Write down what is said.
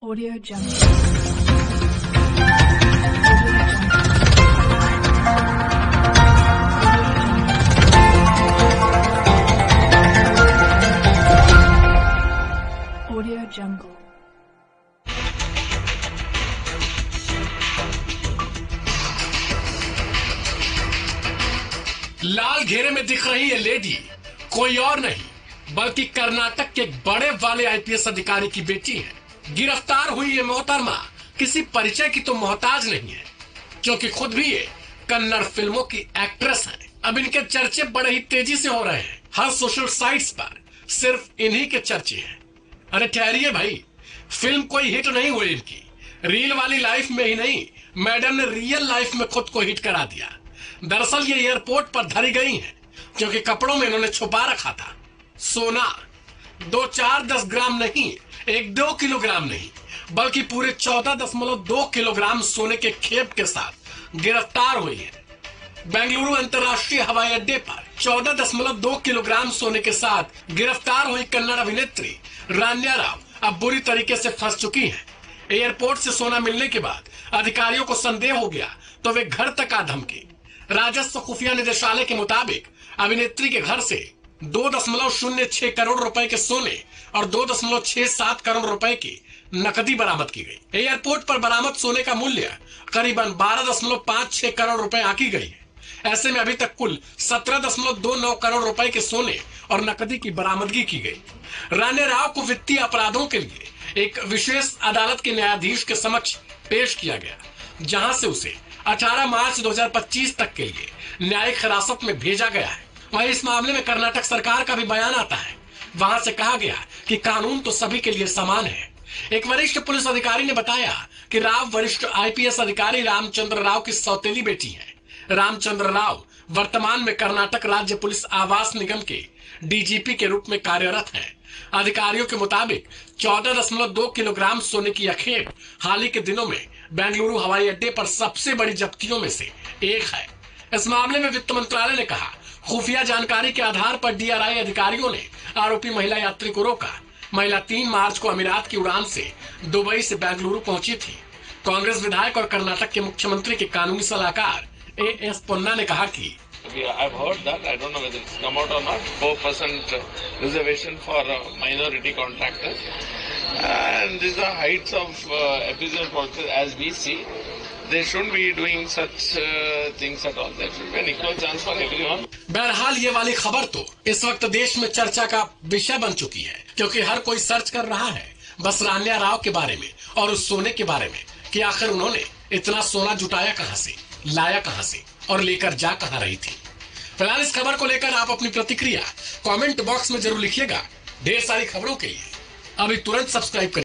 Audio Jungle. Audio Jungle. लाल घेरे में दिख रही है लेडी कोई और नहीं बल्कि कर्नाटक के एक बड़े वाले आईपीएस अधिकारी की बेटी है। गिरफ्तार हुई ये मोहतरमा किसी परिचय की तो मोहताज नहीं है, क्योंकि खुद भी ये कन्नड़ फिल्मों की एक्ट्रेस है। अब इनके चर्चे बड़े ही तेजी से हो रहे हैं। हर सोशल साइट्स पर सिर्फ इन्हीं के चर्चे हैं। अरे ठहरिए भाई, फिल्म कोई हिट नहीं हुई इनकी। रील वाली लाइफ में ही नहीं, मैडम ने रियल लाइफ में खुद को हिट करा दिया। दरअसल ये एयरपोर्ट पर धरी गई हैं, क्योंकि कपड़ों में इन्होंने छुपा रखा था सोना। 2-4-10 ग्राम नहीं, 1-2 किलोग्राम नहीं, बल्कि पूरे 14.2 किलोग्राम सोने के खेप के साथ गिरफ्तार हुई है। बेंगलुरु अंतर्राष्ट्रीय हवाई अड्डे पर 14.2 किलोग्राम सोने के साथ गिरफ्तार हुई कन्नड़ अभिनेत्री रान्या राव अब बुरी तरीके से फंस चुकी है। एयरपोर्ट से सोना मिलने के बाद अधिकारियों को संदेह हो गया तो वे घर तक आ धमकी। राजस्व खुफिया निदेशालय के मुताबिक अभिनेत्री के घर से 2.06 करोड़ रुपए के सोने और 2.67 करोड़ रुपए की नकदी बरामद की गई। एयरपोर्ट पर बरामद सोने का मूल्य करीबन 12.56 करोड़ रुपए आंकी गई है। ऐसे में अभी तक कुल 17.29 करोड़ रुपए के सोने और नकदी की बरामदगी की गई। रान्या राव को वित्तीय अपराधों के लिए एक विशेष अदालत के न्यायाधीश के समक्ष पेश किया गया, जहां से उसे 18 मार्च 2025 तक के लिए न्यायिक हिरासत में भेजा गया है। वहीं इस मामले में कर्नाटक सरकार का भी बयान आता है। वहां से कहा गया कि कानून तो सभी के लिए समान है। एक वरिष्ठ पुलिस अधिकारी ने बताया कि राव वरिष्ठ आईपीएस अधिकारी रामचंद्र राव की सौतेली बेटी है। रामचंद्र राव वर्तमान में कर्नाटक राज्य पुलिस आवास निगम के डीजीपी के रूप में कार्यरत हैं। अधिकारियों के मुताबिक 14.2 किलोग्राम सोने की यह खेप हाल ही के दिनों में बेंगलुरु हवाई अड्डे पर सबसे बड़ी जब्तियों में से एक है। इस मामले में वित्त मंत्रालय ने कहा, खुफिया जानकारी के आधार पर डीआरआई अधिकारियों ने आरोपी महिला यात्री को रोका। महिला 3 मार्च को अमीरात की उड़ान से दुबई से बेंगलुरु पहुंची थी। कांग्रेस विधायक और कर्नाटक के मुख्यमंत्री के कानूनी सलाहकार एएस पोन्ना ने कहा कि I've heard that. I don't know whether it's come out or not. 4% reservation for minority contractors. And these are heights of episode process as we see. They shouldn't be doing such things at all. There should be an equal chance for everyone. बहरहाल ये वाली खबर तो इस वक्त देश में चर्चा का विषय बन चुकी है, क्योंकि हर कोई सर्च कर रहा है बस रान्या राव के बारे में और उस सोने के बारे में कि आखिर उन्होंने इतना सोना जुटाया कहां से, लाया कहां से और लेकर जा कहां रही थी। फिलहाल इस खबर को लेकर आप अपनी प्रतिक्रिया कमेंट बॉक्स में जरूर लिखिएगा। ढेर सारी खबरों के लिए अभी तुरंत सब्सक्राइब करें।